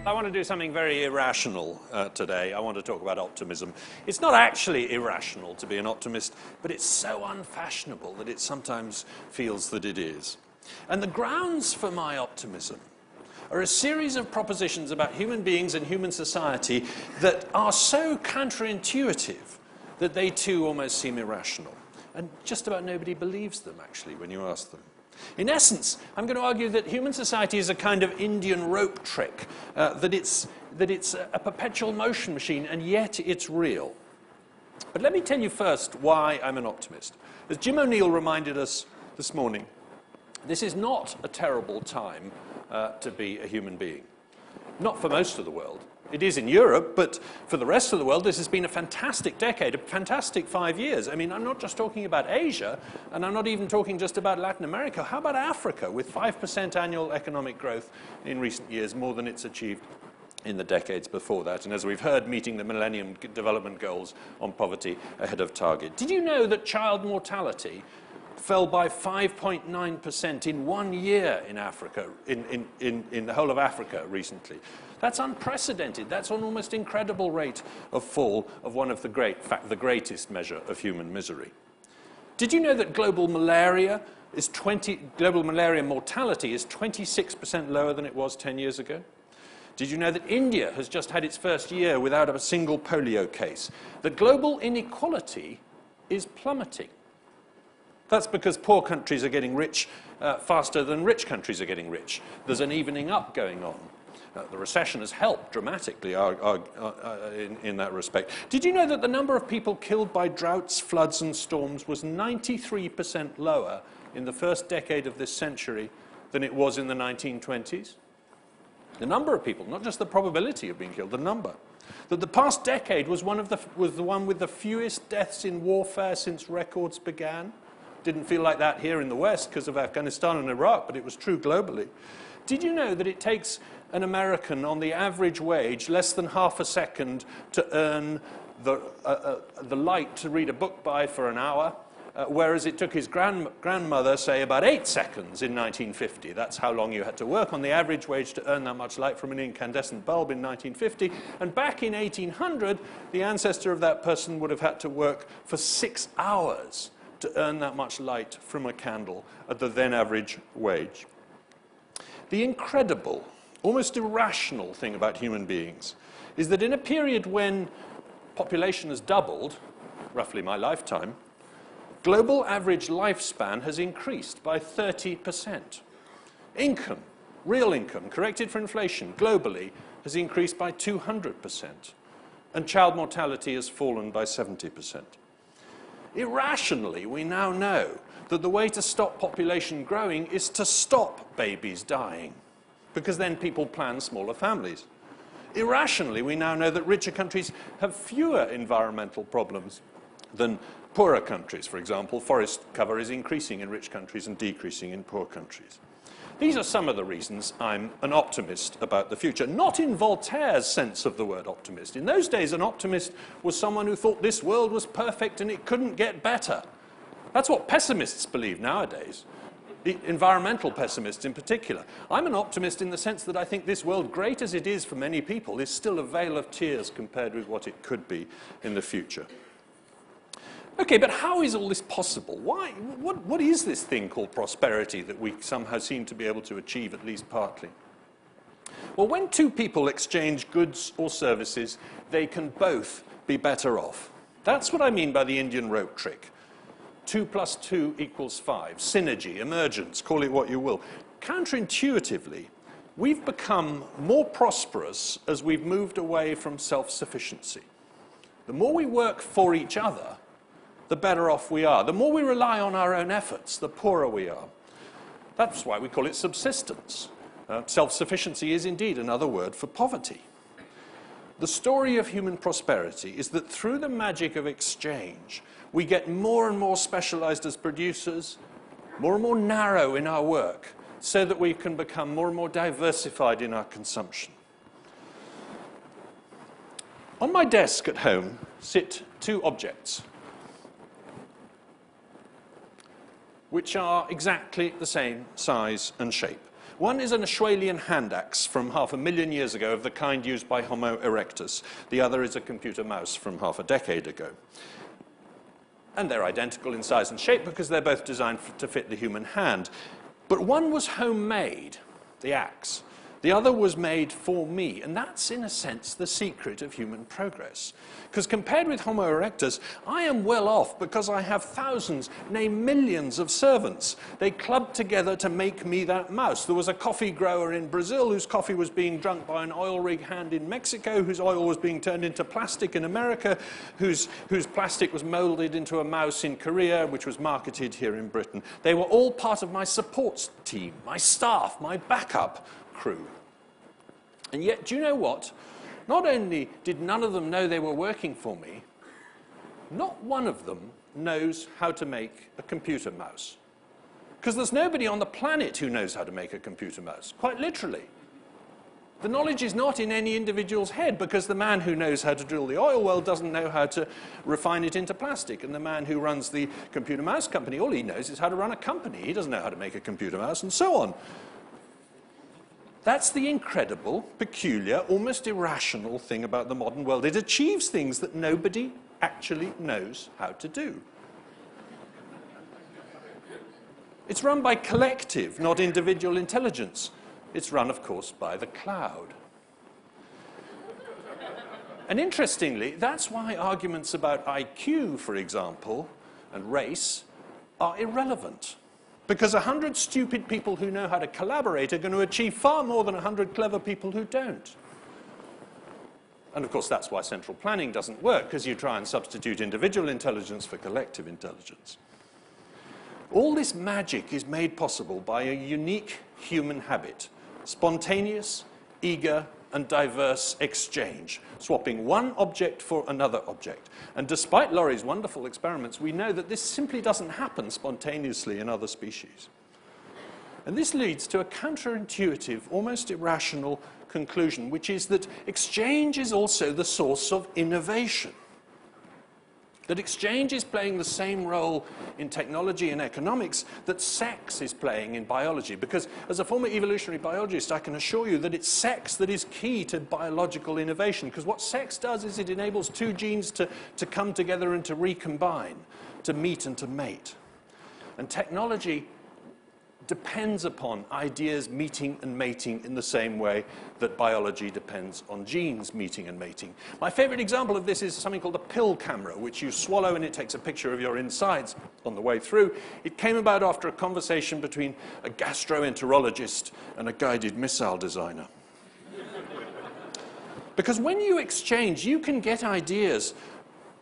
I want to do something very irrational today. I want to talk about optimism. It's not actually irrational to be an optimist, but it's so unfashionable that it sometimes feels that it is. And the grounds for my optimism are a series of propositions about human beings and human society that are so counterintuitive that they too almost seem irrational. And just about nobody believes them, actually, when you ask them. In essence, I'm going to argue that human society is a kind of Indian rope trick, that it's a perpetual motion machine, and yet it's real. But let me tell you first why I'm an optimist. As Jim O'Neill reminded us this morning, this is not a terrible time to be a human being. Not for most of the world. It is in Europe, but for the rest of the world, this has been a fantastic decade, a fantastic 5 years. I mean, I'm not just talking about Asia, and I'm not even talking just about Latin America. How about Africa, with 5% annual economic growth in recent years, more than it's achieved in the decades before that? And as we've heard, meeting the Millennium Development Goals on poverty ahead of target. Did you know that child mortality fell by 5.9% in 1 year in Africa, in the whole of Africa recently? That's unprecedented. That's an almost incredible rate of fall of one of the great, in fact, the greatest measure of human misery. Did you know that global malaria mortality is 26% lower than it was 10 years ago? Did you know that India has just had its first year without a single polio case? That global inequality is plummeting. That's because poor countries are getting rich faster than rich countries are getting rich. There's an evening up going on. The recession has helped dramatically in that respect. Did you know that the number of people killed by droughts, floods and storms was 93% lower in the first decade of this century than it was in the 1920s? The number of people, not just the probability of being killed, the number. That the past decade was the one with the fewest deaths in warfare since records began. Didn't feel like that here in the West because of Afghanistan and Iraq, but it was true globally. Did you know that it takes an American on the average wage less than half a second to earn the light to read a book by for an hour, whereas it took his grandmother, say, about 8 seconds in 1950. That's how long you had to work on the average wage to earn that much light from an incandescent bulb in 1950. And back in 1800, the ancestor of that person would have had to work for 6 hours to earn that much light from a candle at the then average wage. The incredible, almost irrational thing about human beings is that in a period when population has doubled, roughly my lifetime, global average lifespan has increased by 30%. Income, real income, corrected for inflation, globally, has increased by 200%. And child mortality has fallen by 70%. Irrationally, we now know that the way to stop population growing is to stop babies dying, because then people plan smaller families. Irrationally, we now know that richer countries have fewer environmental problems than poorer countries. For example, forest cover is increasing in rich countries and decreasing in poor countries. These are some of the reasons I'm an optimist about the future, not in Voltaire's sense of the word optimist. In those days, an optimist was someone who thought this world was perfect and it couldn't get better. That's what pessimists believe nowadays, the environmental pessimists in particular. I'm an optimist in the sense that I think this world, great as it is for many people, is still a vale of tears compared with what it could be in the future. Okay, but how is all this possible? Why? What is this thing called prosperity that we somehow seem to be able to achieve, at least partly? Well, when two people exchange goods or services, they can both be better off. That's what I mean by the Indian rope trick. 2 + 2 = 5. Synergy, emergence, call it what you will. Counterintuitively, we've become more prosperous as we've moved away from self-sufficiency. The more we work for each other, the better off we are. The more we rely on our own efforts, the poorer we are. That's why we call it subsistence. Self-sufficiency is indeed another word for poverty. The story of human prosperity is that through the magic of exchange, we get more and more specialized as producers, more and more narrow in our work, so that we can become more and more diversified in our consumption. On my desk at home sit two objects, which are exactly the same size and shape. One is an Australian hand axe from 500,000 years ago of the kind used by Homo erectus. The other is a computer mouse from half a decade ago. And they're identical in size and shape because they're both designed to fit the human hand. But one was homemade, the axe. The other was made for me, and that's, in a sense, the secret of human progress. Because compared with Homo erectus, I am well off because I have thousands, nay millions of servants. They clubbed together to make me that mouse. There was a coffee grower in Brazil whose coffee was being drunk by an oil rig hand in Mexico, whose oil was being turned into plastic in America, whose plastic was molded into a mouse in Korea, which was marketed here in Britain. They were all part of my support team, my staff, my backup crew. And yet, do you know what? Not only did none of them know they were working for me, not one of them knows how to make a computer mouse. Because there's nobody on the planet who knows how to make a computer mouse, quite literally. The knowledge is not in any individual's head, because the man who knows how to drill the oil well doesn't know how to refine it into plastic. And the man who runs the computer mouse company, all he knows is how to run a company. He doesn't know how to make a computer mouse, and so on. That's the incredible, peculiar, almost irrational thing about the modern world. It achieves things that nobody actually knows how to do. It's run by collective, not individual intelligence. It's run, of course, by the cloud. And interestingly, that's why arguments about IQ, for example, and race, are irrelevant. Because 100 stupid people who know how to collaborate are going to achieve far more than 100 clever people who don't. And of course, that's why central planning doesn't work, because you try and substitute individual intelligence for collective intelligence. All this magic is made possible by a unique human habit: spontaneous, eager, and diverse exchange, swapping one object for another object. And despite Laurie's wonderful experiments, we know that this simply doesn't happen spontaneously in other species. And this leads to a counterintuitive, almost irrational conclusion, which is that exchange is also the source of innovation. That exchange is playing the same role in technology and economics that sex is playing in biology. Because as a former evolutionary biologist, I can assure you that it's sex that is key to biological innovation. Because what sex does is it enables two genes to come together and to recombine, to meet and to mate. And technology depends upon ideas meeting and mating in the same way that biology depends on genes meeting and mating. My favorite example of this is something called a pill camera, which you swallow and it takes a picture of your insides on the way through. It came about after a conversation between a gastroenterologist and a guided missile designer. Because when you exchange, you can get ideas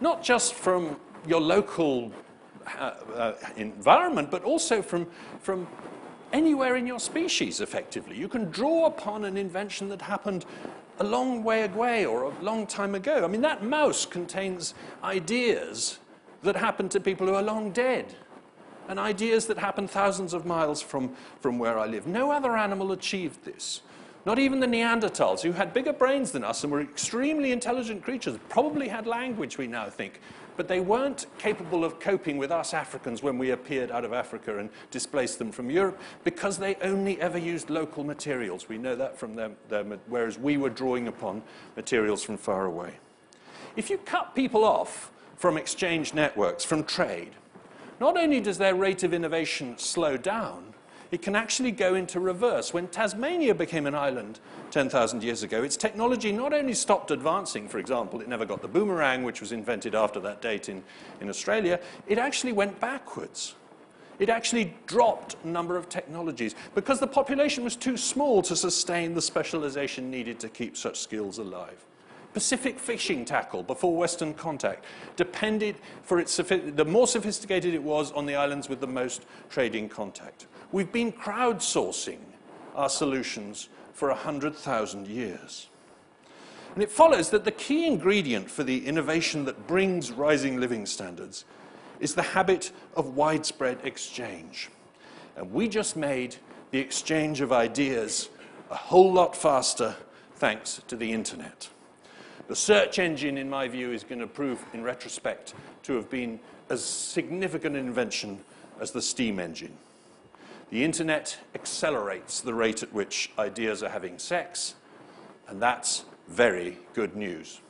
not just from your local environment, but also from anywhere in your species, effectively. You can draw upon an invention that happened a long way away or a long time ago. I mean, that mouse contains ideas that happened to people who are long dead, and ideas that happened thousands of miles from where I live. No other animal achieved this. Not even the Neanderthals, who had bigger brains than us and were extremely intelligent creatures, probably had language, we now think, but they weren't capable of coping with us Africans when we appeared out of Africa and displaced them from Europe, because they only ever used local materials. We know that from them, whereas we were drawing upon materials from far away. If you cut people off from exchange networks, from trade, not only does their rate of innovation slow down, it can actually go into reverse. When Tasmania became an island 10,000 years ago, its technology not only stopped advancing, for example, it never got the boomerang, which was invented after that date in Australia, it actually went backwards. It actually dropped a number of technologies because the population was too small to sustain the specialization needed to keep such skills alive. Pacific fishing tackle before Western contact depended, the more sophisticated it was, on the islands with the most trading contact. We've been crowdsourcing our solutions for 100,000 years. And it follows that the key ingredient for the innovation that brings rising living standards is the habit of widespread exchange. And we just made the exchange of ideas a whole lot faster thanks to the internet. The search engine, in my view, is going to prove, in retrospect, to have been as significant an invention as the steam engine. The internet accelerates the rate at which ideas are having sex, and that's very good news.